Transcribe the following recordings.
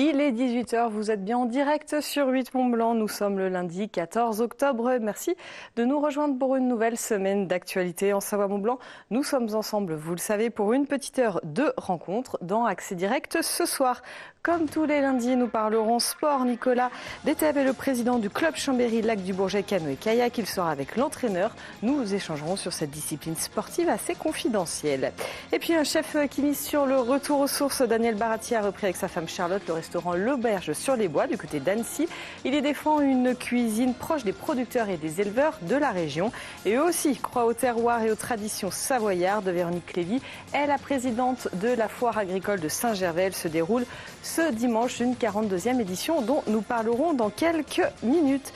Il est 18 h, vous êtes bien en direct sur 8 Mont-Blanc. Nous sommes le lundi 14 octobre. Merci de nous rejoindre pour une nouvelle semaine d'actualité en Savoie-Mont-Blanc. Nous sommes ensemble, vous le savez, pour une petite heure de rencontre dans Accès Direct ce soir. Comme tous les lundis, nous parlerons sport. Nicolas Detève est le président du club Chambéry Lac du Bourget canoë-kayak. Il sera avec l'entraîneur. Nous échangerons sur cette discipline sportive assez confidentielle. Et puis un chef qui mise sur le retour aux sources. Daniel Baratti a repris avec sa femme Charlotte le restaurant L'Auberge sur les Bois du côté d'Annecy. Il y défend une cuisine proche des producteurs et des éleveurs de la région. Et eux aussi croient au terroir et aux traditions savoyardes. Véronique Lévy est la présidente de la foire agricole de Saint-Gervais. Elle se déroule ce dimanche, une 42e édition dont nous parlerons dans quelques minutes.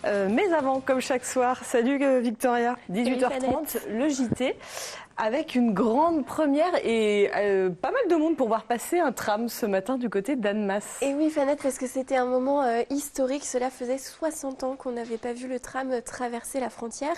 Mais avant, comme chaque soir, salut Victoria, 18h30, le JT, avec une grande première et pas mal de monde pour voir passer un tram ce matin du côté d'Annemasse. Et oui, Fanette, parce que c'était un moment historique. Cela faisait 60 ans qu'on n'avait pas vu le tram traverser la frontière.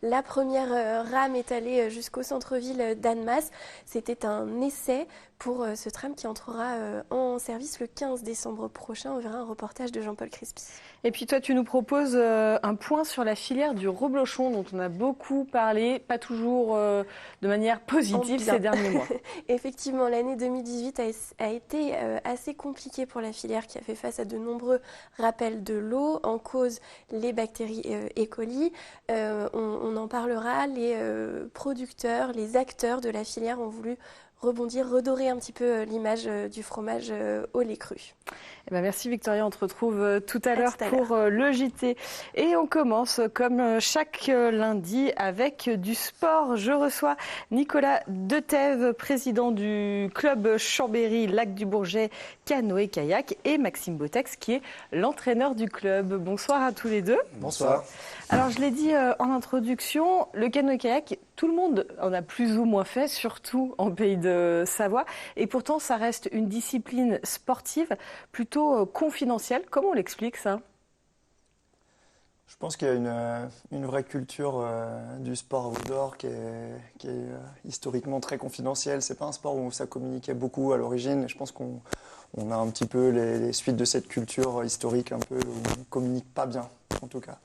La première rame est allée jusqu'au centre-ville d'Annemasse. C'était un essai pour ce tram qui entrera en service le 15 décembre prochain. On verra un reportage de Jean-Paul Crespi. Et puis toi, tu nous proposes un point sur la filière du reblochon dont on a beaucoup parlé, pas toujours de manière positive ces derniers mois. Effectivement, l'année 2018 a été assez compliquée pour la filière qui a fait face à de nombreux rappels de l'eau, en cause les bactéries E. coli. On en parlera, les producteurs, les acteurs de la filière ont voulu rebondir, redorer un petit peu l'image du fromage au lait cru. Eh ben merci Victoria, on te retrouve tout à l'heure pour le JT. Et on commence comme chaque lundi avec du sport. Je reçois Nicolas Detève, président du club Chambéry Lac du Bourget canoë-kayak, et Maxime Botex qui est l'entraîneur du club. Bonsoir à tous les deux. Bonsoir. Alors je l'ai dit en introduction, le canoë-kayak, tout le monde en a plus ou moins fait, surtout en pays de Savoie. Et pourtant, ça reste une discipline sportive plutôt confidentielle. Comment on l'explique ça ? Je pense qu'il y a une vraie culture du sport outdoor qui est historiquement très confidentielle. C'est pas un sport où ça communiquait beaucoup à l'origine. Je pense qu'on a un petit peu les suites de cette culture historique un peu où on communique pas bien, en tout cas.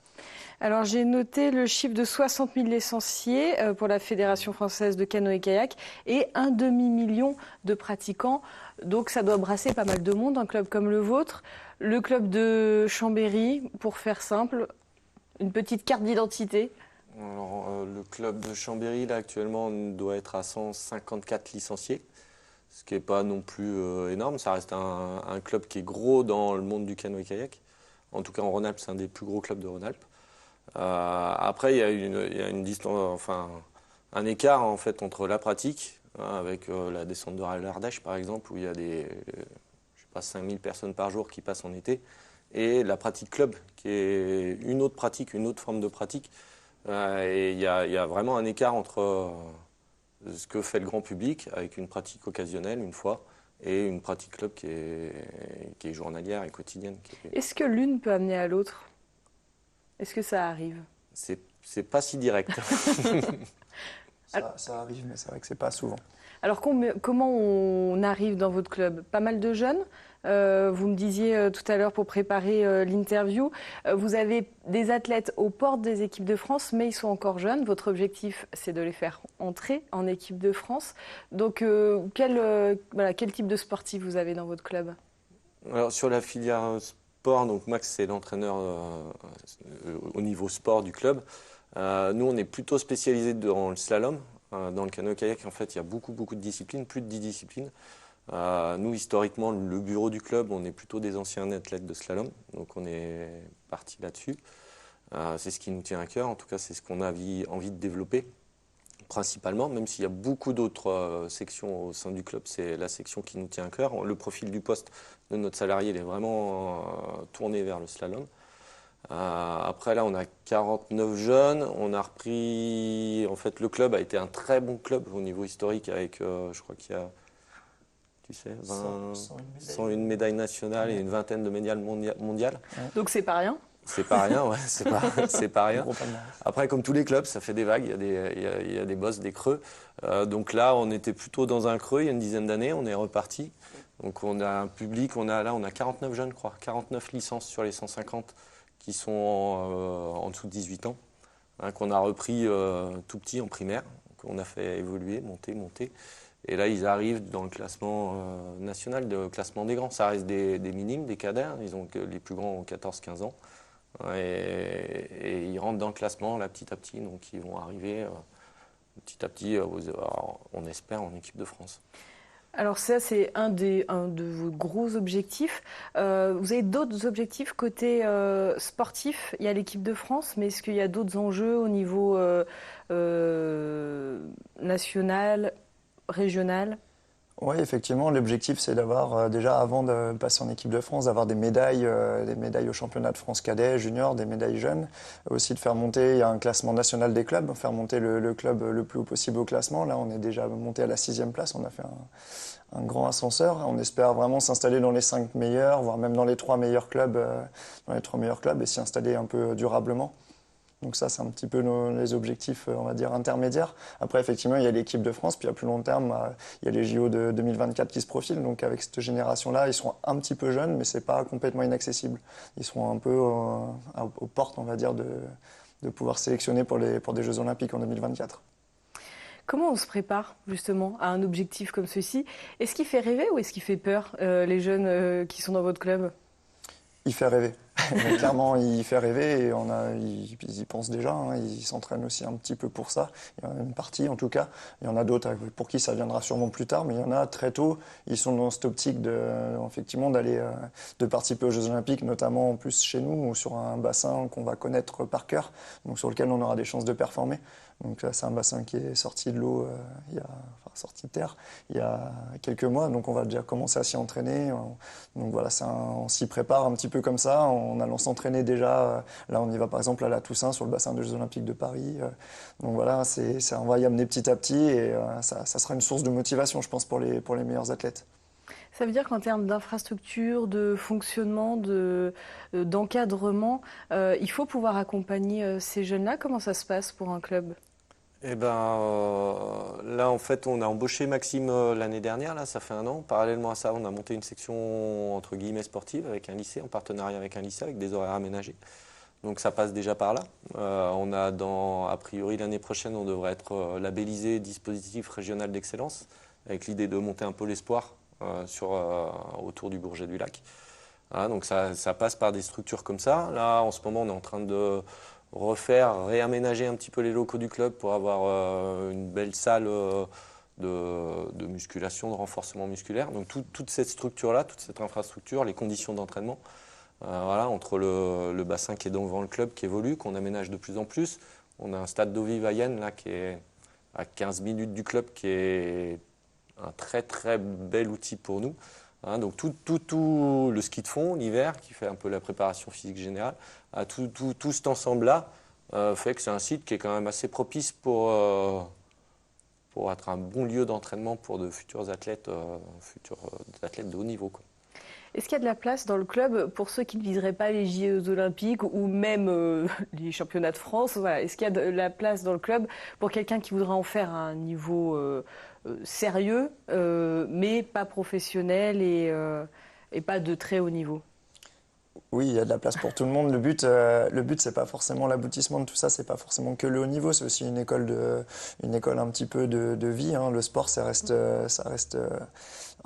Alors j'ai noté le chiffre de 60 000 licenciés pour la Fédération française de canoë-kayak et 1,5 million de pratiquants. Donc ça doit brasser pas mal de monde, un club comme le vôtre. Le club de Chambéry, pour faire simple, une petite carte d'identité. Alors, le club de Chambéry, là, actuellement, doit être à 154 licenciés, ce qui n'est pas non plus énorme. Ça reste un club qui est gros dans le monde du canoë-kayak. En tout cas, en Rhône-Alpes, c'est un des plus gros clubs de Rhône-Alpes. Après, il y a une distance, enfin, un écart en fait entre la pratique, avec la descente de l'Ardèche par exemple, où il y a je sais pas, 5000 personnes par jour qui passent en été, et la pratique club, qui est une autre pratique, une autre forme de pratique. Et il y a vraiment un écart entre ce que fait le grand public, avec une pratique occasionnelle une fois, et une pratique club qui est journalière et quotidienne. Est-ce que l'une peut amener à l'autre ? Est-ce que ça arrive ? C'est pas si direct. Ça arrive, mais c'est vrai que c'est pas souvent. Alors comment on arrive dans votre club ? Pas mal de jeunes. Vous me disiez tout à l'heure pour préparer l'interview, vous avez des athlètes aux portes des équipes de France, mais ils sont encore jeunes. Votre objectif, c'est de les faire entrer en équipe de France. Donc quel type de sportif vous avez dans votre club ? Alors sur la filière sport, donc Max c'est l'entraîneur au niveau sport du club. Nous on est plutôt spécialisé dans le slalom. Dans le canoë-kayak en fait il y a beaucoup de disciplines, plus de 10 disciplines. Nous historiquement le bureau du club on est plutôt des anciens athlètes de slalom, donc on est parti là-dessus. C'est ce qui nous tient à cœur, en tout cas c'est ce qu'on a envie de développer principalement, même s'il y a beaucoup d'autres sections au sein du club, c'est la section qui nous tient à cœur. Le profil du poste de notre salarié il est vraiment tourné vers le slalom. Après là on a 49 jeunes, on a repris, en fait le club a été un très bon club au niveau historique avec je crois qu'il y a 101 médailles nationales et une vingtaine de médailles mondiales. Donc c'est pas rien. C'est pas rien, ouais, c'est pas rien. Après, comme tous les clubs, ça fait des vagues, il y a des bosses, des creux. Donc là, on était plutôt dans un creux il y a une dizaine d'années, on est reparti. Donc on a un public, on a 49 jeunes, je crois, 49 licences sur les 150 qui sont en dessous de 18 ans, hein, qu'on a repris tout petit en primaire, qu'on a fait évoluer, monter. Et là, ils arrivent dans le classement national, le classement des grands. Ça reste des minimes, des cadets. Les plus grands ont 14-15 ans. Et ils rentrent dans le classement là, petit à petit. Donc ils vont arriver petit à petit, on espère, en équipe de France. Alors ça, c'est un de vos gros objectifs. Vous avez d'autres objectifs côté sportif. Il y a l'équipe de France, mais est-ce qu'il y a d'autres enjeux au niveau national, régional? Oui, effectivement, l'objectif c'est d'avoir déjà avant de passer en équipe de France, d'avoir des médailles au championnat de France cadet, junior, des médailles jeunes. Aussi de faire monter, il y a un classement national des clubs, faire monter le club le plus haut possible au classement. Là, on est déjà monté à la 6e place, on a fait un grand ascenseur. On espère vraiment s'installer dans les 5 meilleurs, voire même dans les 3 meilleurs clubs, et s'y installer un peu durablement. Donc ça, c'est un petit peu les objectifs, on va dire, intermédiaires. Après, effectivement, il y a l'équipe de France, puis à plus long terme, il y a les JO de 2024 qui se profilent. Donc avec cette génération-là, ils seront un petit peu jeunes, mais ce n'est pas complètement inaccessible. Ils seront un peu aux portes, on va dire, de pouvoir sélectionner pour des Jeux Olympiques en 2024. Comment on se prépare justement à un objectif comme ceci? Est-ce qu'il fait rêver ou est-ce qu'il fait peur, les jeunes qui sont dans votre club? Il fait rêver. Clairement, il fait rêver et ils y pensent déjà. Hein, ils s'entraînent aussi un petit peu pour ça. Il y en a une partie en tout cas. Il y en a d'autres pour qui ça viendra sûrement plus tard, mais il y en a très tôt. Ils sont dans cette optique effectivement de participer aux Jeux Olympiques, notamment en plus chez nous ou sur un bassin qu'on va connaître par cœur, donc sur lequel on aura des chances de performer. Donc là, c'est un bassin qui est sorti de l'eau, sorti de terre il y a quelques mois. Donc on va déjà commencer à s'y entraîner. Donc voilà, on s'y prépare un petit peu comme ça, en allant s'entraîner déjà. Là, on y va par exemple à la Toussaint sur le bassin des Jeux Olympiques de Paris. Donc voilà, on va y amener petit à petit et ça sera une source de motivation, je pense, pour les meilleurs athlètes. Ça veut dire qu'en termes d'infrastructure, de fonctionnement, d'encadrement, il faut pouvoir accompagner ces jeunes-là. Comment ça se passe pour un club? Eh ben, là, en fait, on a embauché Maxime l'année dernière, là, ça fait 1 an. Parallèlement à ça, on a monté une section, entre guillemets, sportive avec un lycée, en partenariat avec un lycée, avec des horaires aménagés. Donc ça passe déjà par là. On a a priori, l'année prochaine, on devrait être labellisé dispositif régional d'excellence, avec l'idée de monter un peu l'espoir autour du Bourget du Lac. Voilà, donc ça passe par des structures comme ça. Là, en ce moment, on est en train de réaménager un petit peu les locaux du club pour avoir une belle salle de musculation, de renforcement musculaire. Donc toute cette structure-là, toute cette infrastructure, les conditions d'entraînement, voilà, entre le bassin qui est devant le club, qui évolue, qu'on aménage de plus en plus. On a un stade d'eau vive à Yenne, là, qui est à 15 minutes du club, qui est un très très bel outil pour nous. Hein, donc tout le ski de fond l'hiver, qui fait un peu la préparation physique générale, tout cet ensemble-là fait que c'est un site qui est quand même assez propice pour être un bon lieu d'entraînement pour de futurs athlètes de haut niveau, quoi. Est-ce qu'il y a de la place dans le club pour ceux qui ne viseraient pas les JO olympiques ou même les championnats de France? Voilà. Est-ce qu'il y a de la place dans le club pour quelqu'un qui voudrait en faire un niveau sérieux, mais pas professionnel et pas de très haut niveau? Oui, il y a de la place pour tout le monde. Le but, c'est pas forcément l'aboutissement de tout ça, c'est pas forcément que le haut niveau, c'est aussi une école un petit peu de vie. Hein. Le sport, ça reste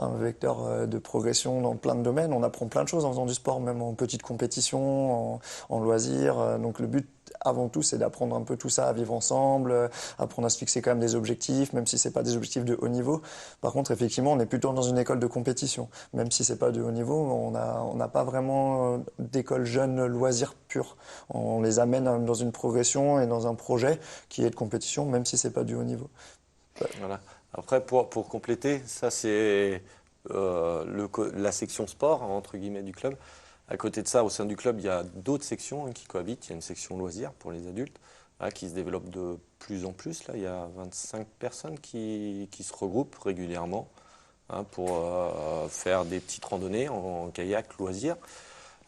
un vecteur de progression dans plein de domaines. On apprend plein de choses en faisant du sport, même en petite compétition, en loisirs. Donc le but, avant tout, c'est d'apprendre un peu tout ça à vivre ensemble, apprendre à se fixer quand même des objectifs, même si c'est pas des objectifs de haut niveau. Par contre, effectivement, on est plutôt dans une école de compétition. Même si c'est pas de haut niveau, on n'a pas vraiment d'école jeune loisirs pure. On les amène dans une progression et dans un projet qui est de compétition, même si c'est pas du haut niveau. Voilà. Après, pour compléter, ça c'est la section sport, entre guillemets, du club. À côté de ça, au sein du club, il y a d'autres sections qui cohabitent. Il y a une section loisirs pour les adultes qui se développe de plus en plus. Là, il y a 25 personnes qui se regroupent régulièrement pour faire des petites randonnées en kayak loisirs.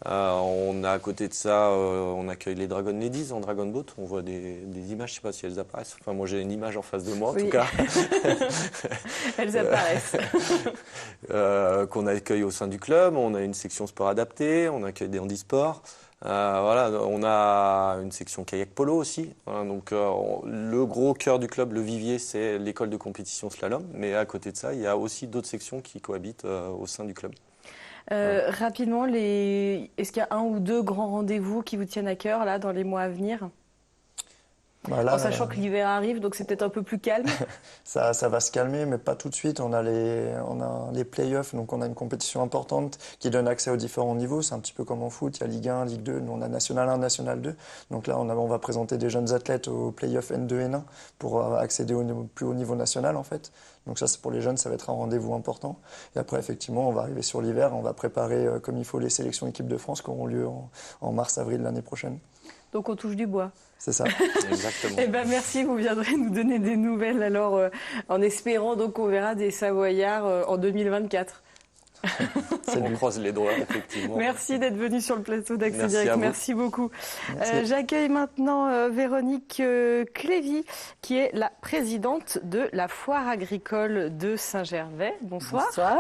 On a à côté de ça, on accueille les Dragon Ladies en Dragon Boat. On voit des images, je ne sais pas si elles apparaissent. Enfin, moi j'ai une image en face de moi en tout cas. Elles apparaissent. Qu'on accueille au sein du club. On a une section sport adapté, on accueille des handisports. Voilà, on a une section kayak polo aussi. Voilà, donc le gros cœur du club, le vivier, c'est l'école de compétition slalom. Mais à côté de ça, il y a aussi d'autres sections qui cohabitent au sein du club. Rapidement, est-ce qu'il y a un ou deux grands rendez-vous qui vous tiennent à cœur là dans les mois à venir? Voilà, en sachant que l'hiver arrive, donc c'est peut-être un peu plus calme. ça va se calmer, mais pas tout de suite. On a les play-offs, donc on a une compétition importante qui donne accès aux différents niveaux. C'est un petit peu comme en foot, il y a Ligue 1, Ligue 2, nous on a National 1, National 2. Donc là, on va présenter des jeunes athlètes aux play-offs N2, N1 pour accéder au plus haut niveau national en fait. Donc ça, c'est pour les jeunes, ça va être un rendez-vous important. Et après, effectivement, on va arriver sur l'hiver, on va préparer comme il faut les sélections équipes de France qui auront lieu en mars-avril l'année prochaine. Donc on touche du bois. C'est ça. Exactement. Eh ben merci, vous viendrez nous donner des nouvelles alors en espérant donc qu'on verra des Savoyards en 2024. On croise les doigts, effectivement. Merci d'être venu sur le plateau d'Accès Merci Direct. à vous. Merci beaucoup. Merci. J'accueille maintenant Véronique Clévy, qui est la présidente de la Foire agricole de Saint-Gervais. Bonsoir. Bonsoir.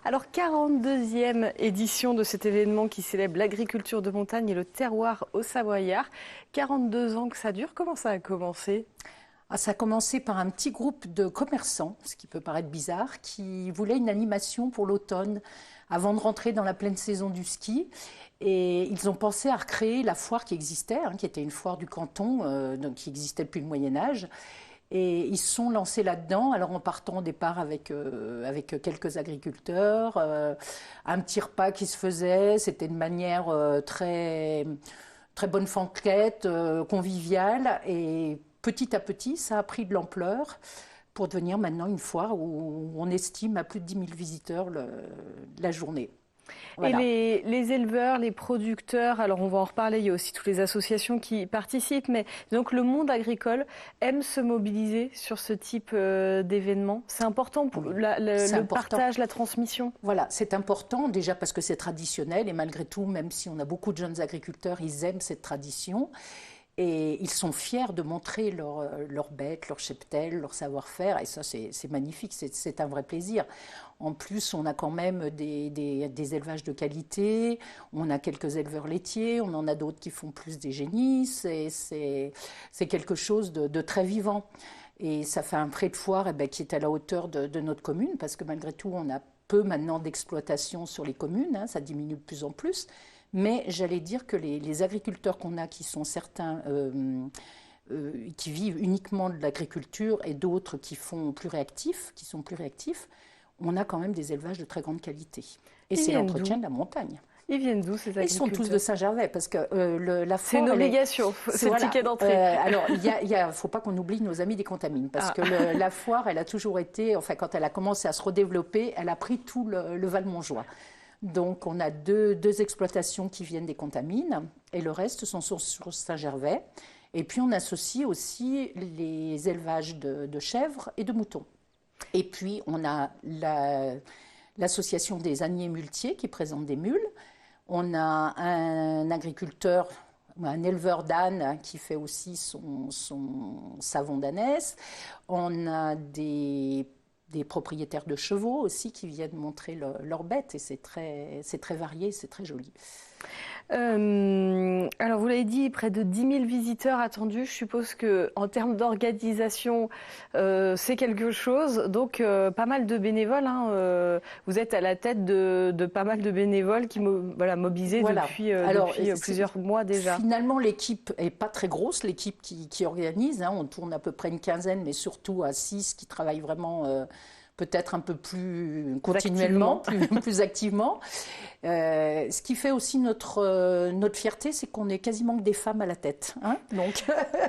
Alors, 42e édition de cet événement qui célèbre l'agriculture de montagne et le terroir au Savoyard. 42 ans que ça dure. Comment ça a commencé ? Ça a commencé par un petit groupe de commerçants, ce qui peut paraître bizarre, qui voulaient une animation pour l'automne avant de rentrer dans la pleine saison du ski. Et ils ont pensé à recréer la foire qui existait, qui était une foire du canton, donc qui existait depuis le Moyen-Âge. Et ils se sont lancés là-dedans, alors en partant au départ avec quelques agriculteurs, un petit repas qui se faisait, c'était de manière très, très bonne franquette, conviviale, et petit à petit, ça a pris de l'ampleur pour devenir maintenant une foire où on estime à plus de 10 000 visiteurs la journée. Voilà. Et les éleveurs, les producteurs, alors on va en reparler, il y a aussi toutes les associations qui participent, mais donc le monde agricole aime se mobiliser sur ce type d'événement. C'est important pour le partage, la transmission. Voilà, c'est important déjà parce que c'est traditionnel et malgré tout, même si on a beaucoup de jeunes agriculteurs, ils aiment cette tradition. Et ils sont fiers de montrer leurs bêtes, leur cheptel, leur savoir-faire. Et ça, c'est magnifique, c'est un vrai plaisir. En plus, on a quand même des élevages de qualité. On a quelques éleveurs laitiers. On en a d'autres qui font plus des génisses. Et c'est quelque chose de très vivant. Et ça fait un pré de foire qui est à la hauteur de notre commune. Parce que malgré tout, on a peu maintenant d'exploitation sur les communes. Ça diminue de plus en plus. Mais j'allais dire que les agriculteurs qu'on a, qui sont certains qui vivent uniquement de l'agriculture et d'autres qui sont plus réactifs, on a quand même des élevages de très grande qualité. Et c'est l'entretien de la montagne. Ils viennent d'où ces agriculteurs ? Ils sont tous de Saint-Gervais parce que la foire, c'est une obligation, c'est le ticket d'entrée. Alors, il faut pas qu'on oublie nos amis des Contamines parce que la foire, elle a toujours été, enfin quand elle a commencé à se redévelopper, elle a pris tout le Val-Montjoie. Donc, on a deux exploitations qui viennent des Contamines et le reste sont sur Saint-Gervais. Et puis, on associe aussi les élevages de chèvres et de moutons. Et puis, on a l'association des âniers muletiers qui présente des mules. On a un agriculteur, un éleveur d'ânes qui fait aussi son savon d'ânesse. On a des propriétaires de chevaux aussi qui viennent montrer leurs bêtes et c'est très varié, c'est très joli. Alors vous l'avez dit, près de 10 000 visiteurs attendus. Je suppose qu'en termes d'organisation, c'est quelque chose. Donc pas mal de bénévoles. Vous êtes à la tête de pas mal de bénévoles qui mobilisés depuis plusieurs mois déjà. Finalement, l'équipe n'est pas très grosse, l'équipe qui organise. On tourne à peu près une quinzaine, mais surtout à 6 qui travaillent vraiment peut-être un peu plus continuellement, plus activement. Ce qui fait aussi notre fierté, c'est qu'on est quasiment que des femmes à la tête. Donc,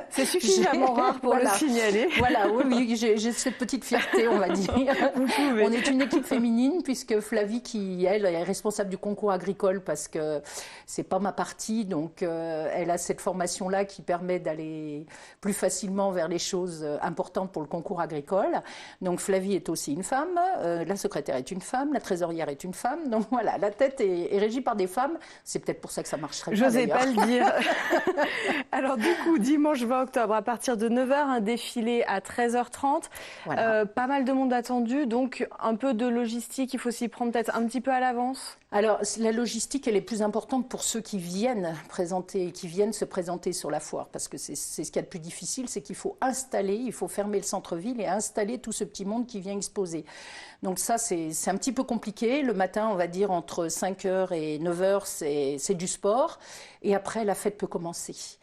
c'est suffisamment rare pour le signaler. Voilà, oui, j'ai cette petite fierté, on va dire. On est une équipe féminine, puisque Flavie, qui, elle, est responsable du concours agricole, parce que c'est pas ma partie, donc elle a cette formation-là qui permet d'aller plus facilement vers les choses importantes pour le concours agricole. Donc Flavie est aussi une femme, la secrétaire est une femme, la trésorière est une femme. Donc voilà, la tête est régie par des femmes. C'est peut-être pour ça que ça marche très bien. J'osais pas le dire. Alors du coup, dimanche 20 octobre, à partir de 9 h, un défilé à 13 h 30. Voilà. Pas mal de monde attendu, donc un peu de logistique, il faut s'y prendre peut-être un petit peu à l'avance. Alors, la logistique, elle est plus importante pour ceux qui viennent se présenter sur la foire, parce que c'est ce qu'il y a de plus difficile, c'est qu'il faut il faut fermer le centre-ville et installer tout ce petit monde qui vient exposer. Donc ça, c'est un petit peu compliqué. Le matin, on va dire entre 5 h et 9 h, c'est du sport, et après, la fête peut commencer.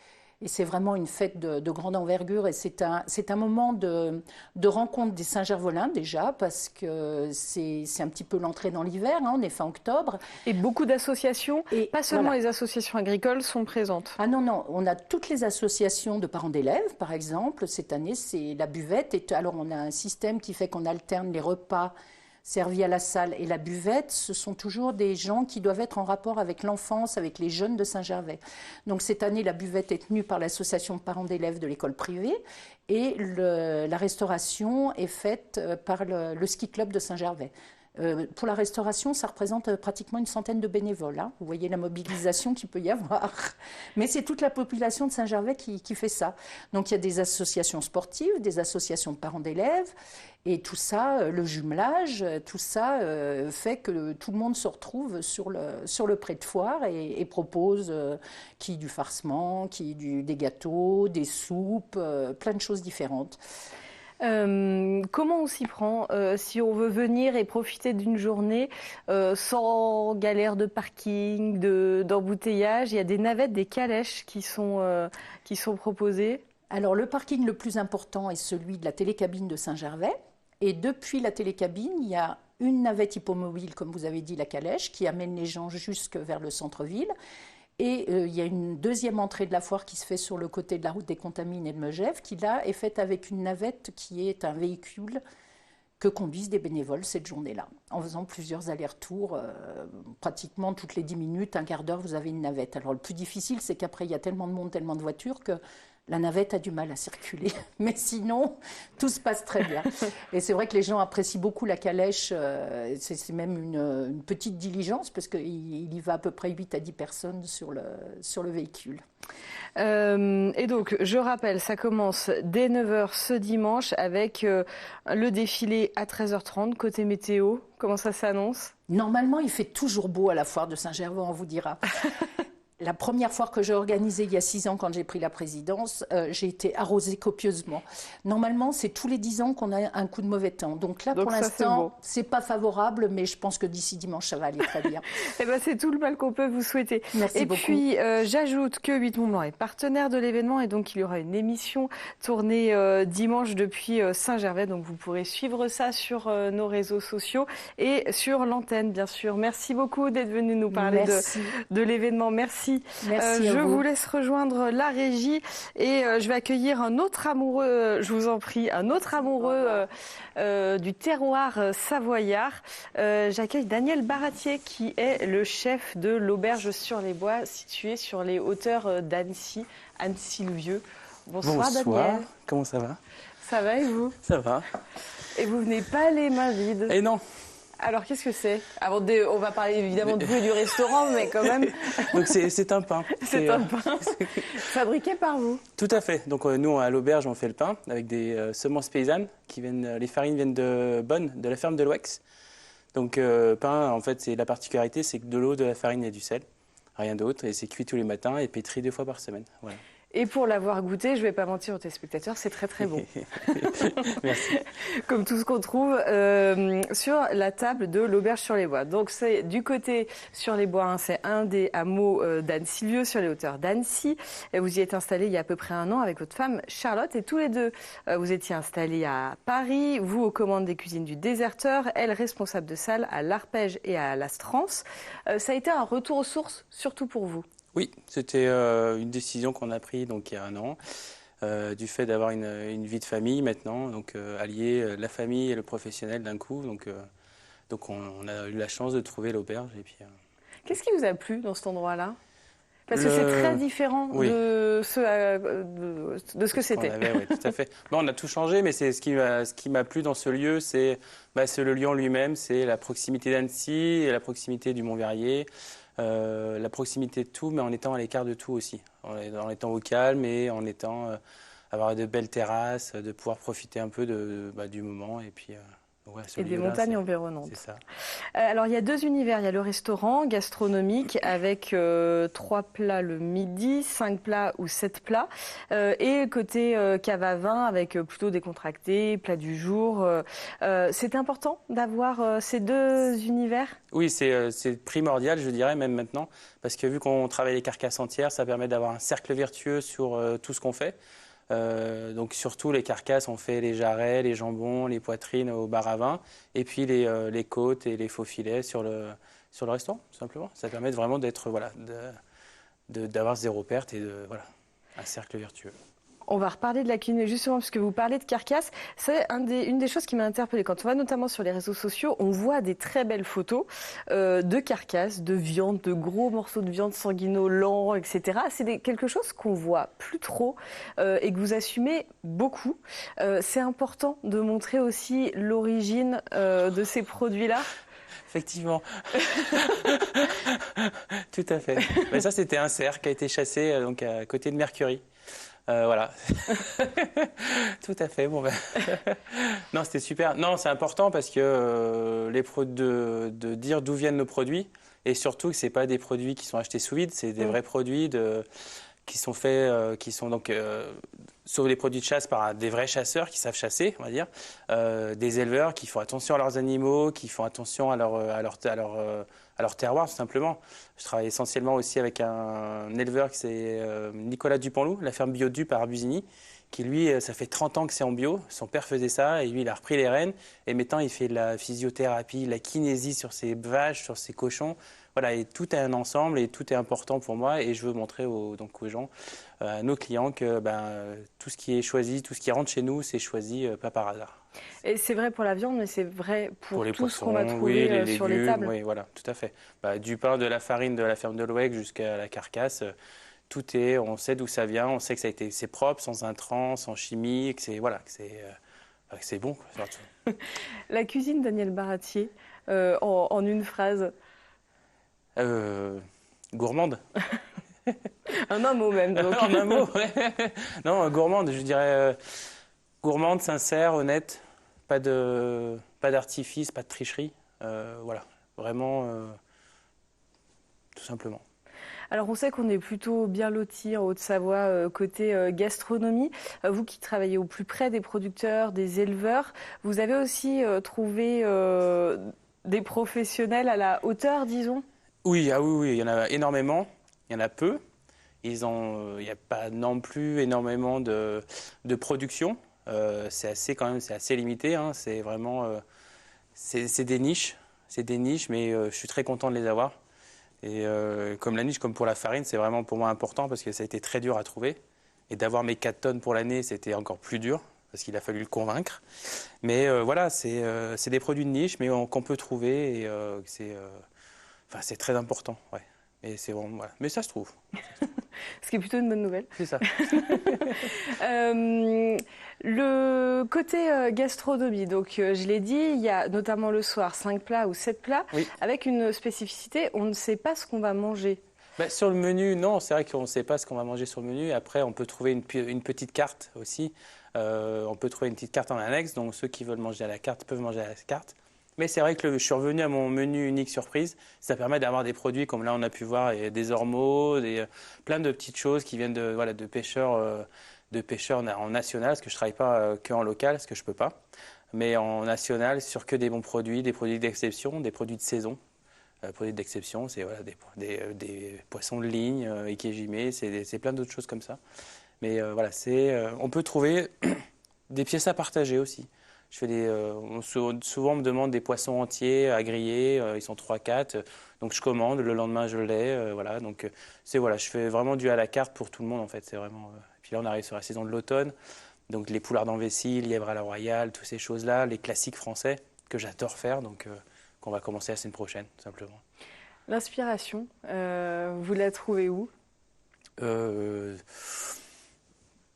Et c'est vraiment une fête de grande envergure et c'est un moment de rencontre des Saint-Gervolins déjà parce que c'est un petit peu l'entrée dans l'hiver, hein, on est fin octobre. Et beaucoup d'associations, et pas seulement voilà. Les associations agricoles sont présentes. Ah non, on a toutes les associations de parents d'élèves par exemple. Cette année, c'est la buvette. Et alors on a un système qui fait qu'on alterne les repas servis à la salle et la buvette, ce sont toujours des gens qui doivent être en rapport avec l'enfance, avec les jeunes de Saint-Gervais. Donc cette année, la buvette est tenue par l'association de parents d'élèves de l'école privée et la restauration est faite par le ski club de Saint-Gervais. Pour la restauration, ça représente pratiquement une centaine de bénévoles. Hein. Vous voyez la mobilisation qu'il peut y avoir. Mais c'est toute la population de Saint-Gervais qui fait ça. Donc il y a des associations sportives, des associations de parents d'élèves. Et tout ça, le jumelage, tout ça fait que tout le monde se retrouve sur le pré de foire et propose qui du farcement, qui des gâteaux, des soupes, plein de choses différentes. Comment on s'y prend si on veut venir et profiter d'une journée sans galère de parking, d'embouteillage? Il y a des navettes, des calèches qui sont proposées. Alors le parking le plus important est celui de la télécabine de Saint-Gervais. Et depuis la télécabine, il y a une navette hippomobile, comme vous avez dit, la calèche, qui amène les gens jusque vers le centre-ville. Et il y a une deuxième entrée de la foire qui se fait sur le côté de la route des Contamines et de Megève, qui là est faite avec une navette qui est un véhicule que conduisent des bénévoles cette journée-là, en faisant plusieurs allers-retours, pratiquement toutes les 10 minutes, un quart d'heure, vous avez une navette. Alors le plus difficile, c'est qu'après, il y a tellement de monde, tellement de voitures que la navette a du mal à circuler. Mais sinon, tout se passe très bien. Et c'est vrai que les gens apprécient beaucoup la calèche. C'est même une petite diligence parce qu'il y va à peu près 8 à 10 personnes sur le véhicule. Et donc, je rappelle, ça commence dès 9 h ce dimanche avec le défilé à 13 h 30. Côté météo, comment ça s'annonce? Normalement, il fait toujours beau à la foire de Saint-Gervais, on vous dira. La première foire que j'ai organisée il y a 6 ans, quand j'ai pris la présidence, j'ai été arrosée copieusement. Normalement, c'est tous les 10 ans qu'on a un coup de mauvais temps. Donc là, pour l'instant, c'est pas favorable, mais je pense que d'ici dimanche, ça va aller très bien. Eh ben, c'est tout le mal qu'on peut vous souhaiter. Merci beaucoup. Et puis, j'ajoute que 8 Mont-Blanc est partenaire de l'événement et donc il y aura une émission tournée dimanche depuis Saint-Gervais. Donc vous pourrez suivre ça sur nos réseaux sociaux et sur l'antenne, bien sûr. Merci beaucoup d'être venu nous parler de l'événement. Merci. Merci je à vous. vous laisse rejoindre la régie et je vais accueillir un autre amoureux, je vous en prie, un autre amoureux du terroir savoyard. J'accueille Daniel Baratier qui est le chef de l'auberge sur les bois située sur les hauteurs d'Annecy, Annecy-le-Vieux. Bonsoir Daniel. Comment ça va? Ça va et vous? Ça va. Et vous venez pas les mains vides? Et non. Alors, qu'est-ce que c'est? On va parler évidemment de vous et du restaurant, mais quand même. Donc, c'est un pain. C'est un pain fabriqué par vous? Tout à fait. Donc, nous, à l'auberge, on fait le pain avec des semences paysannes les farines viennent de Bonne, de la ferme de l'Ouex. Donc, pain, en fait, la particularité, c'est que de l'eau, de la farine et du sel. Rien d'autre. Et c'est cuit tous les matins et pétri 2 fois par semaine. Voilà. Et pour l'avoir goûté, je ne vais pas mentir aux téléspectateurs, c'est très très bon. Merci. Comme tout ce qu'on trouve sur la table de l'auberge sur les bois. Donc c'est du côté sur les bois, hein, c'est un des hameaux d'Annecy-le-Vieux sur les hauteurs d'Annecy. Vous y êtes installé il y a à peu près 1 an avec votre femme Charlotte et tous les deux vous étiez installés à Paris, vous aux commandes des cuisines du Déserteur, elle responsable de salle à l'Arpège et à l'Astrance. Ça a été un retour aux sources, surtout pour vous. Oui, c'était une décision qu'on a prise donc, il y a 1 an, du fait d'avoir une vie de famille maintenant, donc allier la famille et le professionnel d'un coup. Donc on a eu la chance de trouver l'auberge. Et puis, Qu'est-ce qui vous a plu dans cet endroit-là? Parce que c'est très différent de ce que c'était. Oui, tout à fait. Bon, on a tout changé, mais c'est ce qui m'a plu dans ce lieu, c'est le lieu en lui-même, c'est la proximité d'Annecy, et la proximité du Mont-Verrier, la proximité de tout, mais en étant à l'écart de tout aussi, en étant au calme et en étant avoir de belles terrasses, de pouvoir profiter un peu du moment et puis. Ouais, Et des montagnes environnantes. C'est ça. Alors, il y a 2 univers. Il y a le restaurant gastronomique avec 3 plats le midi, 5 plats ou 7 plats. Et côté cave à vin avec plutôt décontracté, plat du jour. C'est important d'avoir ces 2 univers? Oui, c'est primordial, je dirais, même maintenant. Parce que vu qu'on travaille les carcasses entières, ça permet d'avoir un cercle vertueux sur tout ce qu'on fait. Donc surtout les carcasses, on fait les jarrets, les jambons, les poitrines au bar à vin, et puis les côtes et les faux filets sur le restaurant, tout simplement. Ça permet vraiment d'être d'avoir zéro perte et un cercle vertueux. On va reparler de la cuisine, justement, puisque vous parlez de carcasse. C'est une des choses qui m'a interpellée. Quand on va notamment sur les réseaux sociaux, on voit des très belles photos de carcasses, de viande, de gros morceaux de viande sanguinolents, etc. C'est quelque chose qu'on voit plus trop et que vous assumez beaucoup. C'est important de montrer aussi l'origine de ces produits-là. Effectivement. Tout à fait. Mais ça, c'était un cerf qui a été chassé donc, à côté de Mercury. Voilà. Tout à fait. Bon, non, c'était super. Non, c'est important parce que de dire d'où viennent nos produits et surtout que c'est pas des produits qui sont achetés sous vide, c'est des vrais produits qui sont faits, qui sont donc sur les produits de chasse par des vrais chasseurs qui savent chasser, on va dire, des éleveurs qui font attention à leurs animaux, qui font attention à leur terroir, tout simplement. Je travaille essentiellement aussi avec un éleveur qui c'est Nicolas Dupanloup, la ferme Biodup à Arbusigny, qui lui, ça fait 30 ans que c'est en bio. Son père faisait ça et lui, il a repris les rênes. Et maintenant, il fait de la physiothérapie, de la kinésie sur ses vaches, sur ses cochons. Voilà, et tout est un ensemble et tout est important pour moi. Et je veux montrer aux gens, à nos clients, que tout ce qui est choisi, tout ce qui rentre chez nous, c'est choisi pas par hasard. Et c'est vrai pour la viande, mais c'est vrai pour les tout poissons, ce qu'on va trouver les légumes, sur les tables. Oui, voilà, tout à fait. Du pain, de la farine de la ferme de l'Ouec jusqu'à la carcasse, tout est, on sait d'où ça vient, on sait que c'est propre, sans intrants, sans chimie, que c'est bon, surtout. La cuisine Daniel Baratier, en une phrase. Gourmande. En un mot même, donc. En un mot, ouais. Non, gourmande, je dirais gourmande, sincère, honnête, pas d'artifice, pas de tricherie. Voilà, vraiment, tout simplement. Alors on sait qu'on est plutôt bien lotis en Haute-Savoie côté gastronomie. Vous qui travaillez au plus près des producteurs, des éleveurs, vous avez aussi trouvé des professionnels à la hauteur, disons? Oui, il y en a énormément, il y en a peu. Il n'y a pas non plus énormément de production. C'est assez limité. Hein. C'est vraiment, c'est des niches, mais je suis très content de les avoir. Et comme la niche, comme pour la farine, c'est vraiment pour moi important parce que ça a été très dur à trouver. Et d'avoir mes 4 tonnes pour l'année, c'était encore plus dur parce qu'il a fallu le convaincre. Mais voilà, c'est des produits de niche, mais qu'on peut trouver et c'est très important. Ouais. Et c'est vraiment, voilà. Mais ça se trouve. Ce qui est plutôt une bonne nouvelle. C'est ça. Le côté gastronomie, donc je l'ai dit, il y a notamment le soir 5 plats ou 7 plats, oui. Avec une spécificité, on ne sait pas ce qu'on va manger. Sur le menu, non, c'est vrai qu'on ne sait pas ce qu'on va manger sur le menu. Après, on peut trouver une petite carte aussi. On peut trouver une petite carte en annexe, donc ceux qui veulent manger à la carte peuvent manger à la carte. Mais c'est vrai que je suis revenu à mon menu unique surprise. Ça permet d'avoir des produits comme là on a pu voir, des ormeaux, plein de petites choses qui viennent de pêcheurs en national, parce que je ne travaille pas que en local, parce que je ne peux pas. Mais en national, sur que des bons produits, des produits d'exception, des produits de saison. Produits d'exception, c'est des poissons de ligne, ikejime, c'est plein d'autres choses comme ça. Mais on peut trouver des pièces à partager aussi. Souvent, on me demande des poissons entiers à griller, ils sont 3-4, donc je commande, le lendemain je l'ai, voilà. Donc je fais vraiment du à la carte pour tout le monde en fait. C'est vraiment. Puis là, on arrive sur la saison de l'automne, donc les poulards en vessie, lièvre à la royale, toutes ces choses-là, les classiques français que j'adore faire, donc qu'on va commencer la semaine prochaine, tout simplement. L'inspiration, vous la trouvez où?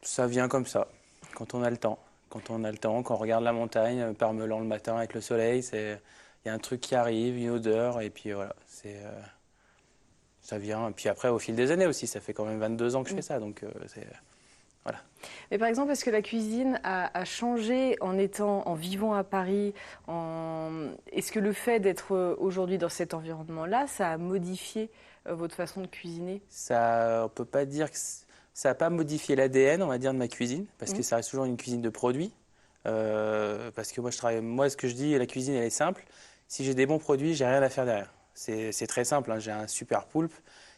Ça vient comme ça, quand on a le temps. Quand on a le temps, quand on regarde la montagne, Parmelan le matin avec le soleil, il y a un truc qui arrive, une odeur, et puis voilà, ça vient. Et puis après, au fil des années aussi, ça fait quand même 22 ans que je fais ça, donc voilà. Mais par exemple, est-ce que la cuisine a changé en vivant à Paris Est-ce que le fait d'être aujourd'hui dans cet environnement-là, ça a modifié votre façon de cuisiner? On ne peut pas dire que ça n'a pas modifié l'ADN, on va dire, de ma cuisine, parce que ça reste toujours une cuisine de produits. Parce que moi, ce que je dis, la cuisine, elle est simple. Si j'ai des bons produits, j'ai rien à faire derrière. C'est très simple, hein. J'ai un super poulpe,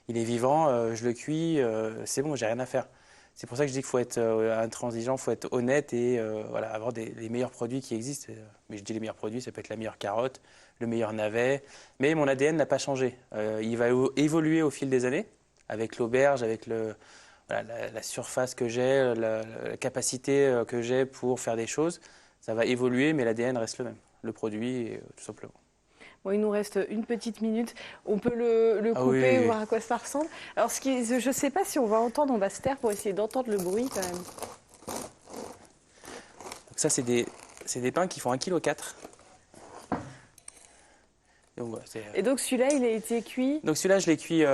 il est vivant, je le cuis, c'est bon, j'ai rien à faire. C'est pour ça que je dis qu'il faut être intransigeant, il faut être honnête et voilà, avoir les meilleurs produits qui existent. Mais je dis les meilleurs produits, ça peut être la meilleure carotte, le meilleur navet. Mais mon ADN n'a pas changé. Il va évoluer au fil des années, avec l'auberge, avec la surface que j'ai, la capacité que j'ai pour faire des choses. Ça va évoluer, mais l'ADN reste le même. Le produit, tout simplement. Bon, il nous reste une petite minute. On peut le couper, voir à quoi ça ressemble. Alors, je ne sais pas si on va entendre, on va se taire pour essayer d'entendre le bruit quand même. Donc ça, c'est des pains qui font 1,4 kg. Et donc celui-là, il a été cuit? Donc celui-là, je l'ai cuit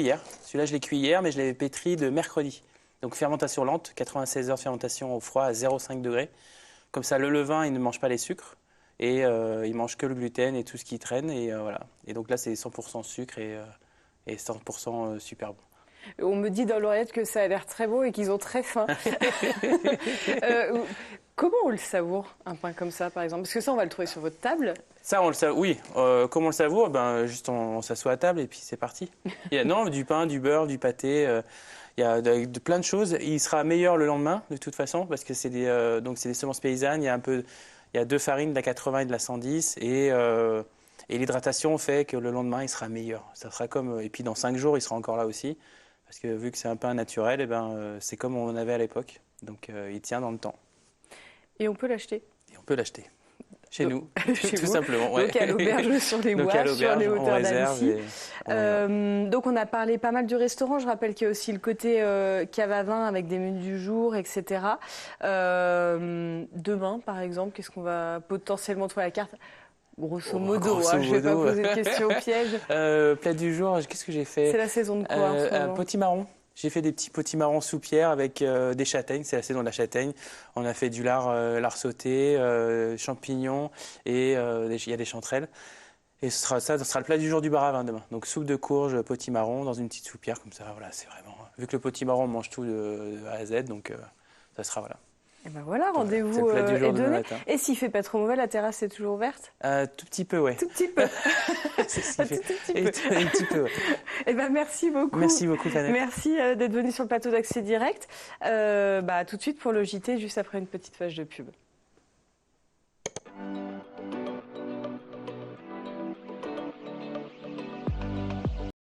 hier. Celui-là, je l'ai cuit hier, mais je l'ai pétri de mercredi. Donc fermentation lente, 96 heures de fermentation au froid à 0,5 degrés. Comme ça, le levain, il ne mange pas les sucres. Et il mange que le gluten et tout ce qui traîne. Et voilà. Et donc là, c'est 100% sucre et 100% super bon. On me dit dans l'oreillette que ça a l'air très beau et qu'ils ont très faim. Comment on le savoure, un pain comme ça, par exemple? Parce que ça, on va le trouver sur votre table. Ça, on le savoure, oui. Comment on le savoure? Juste on s'assoit à table et puis c'est parti. Il y a du pain, du beurre, du pâté. Il y a plein de choses. Il sera meilleur le lendemain, de toute façon, parce que c'est des semences paysannes. Il y a deux farines, de la 80 et de la 110. Et l'hydratation fait que le lendemain, il sera meilleur. Ça sera et puis dans 5 jours, il sera encore là aussi. Parce que vu que c'est un pain naturel, c'est comme on avait à l'époque. Donc il tient dans le temps. Et on peut l'acheter? Et on peut l'acheter. Chez nous, tout simplement. Ouais. Donc à l'auberge sur les bois, sur les hauteurs d'Annecy. Donc on a parlé pas mal du restaurant. Je rappelle qu'il y a aussi le côté cave à vin avec des menus du jour, etc. Demain, par exemple, qu'est-ce qu'on va potentiellement trouver à la carte? Grosso modo, je ne vais pas poser de questions au piège. Plat du jour, qu'est-ce que j'ai fait? C'est la saison de quoi en ce moment? Potimarron. J'ai fait des petits potimarrons soupières avec des châtaignes, c'est la saison de la châtaigne. On a fait du lard sauté, champignons et il y a des chanterelles. Et ça sera le plat du jour du bar à vin demain. Donc soupe de courge, potimarron dans une petite soupière comme ça. Voilà, c'est vraiment. Vu que le potimarron mange tout de A à Z, donc ça sera voilà. Et ben voilà, rendez-vous est donné. Et s'il fait pas trop mauvais, la terrasse est toujours ouverte? Tout petit peu, ouais. Tout petit peu. Un petit peu, ouais. Et ben merci beaucoup. Merci beaucoup, Fanny. Merci d'être venu sur le plateau d'Accès Direct. Tout de suite pour le JT, juste après une petite page de pub.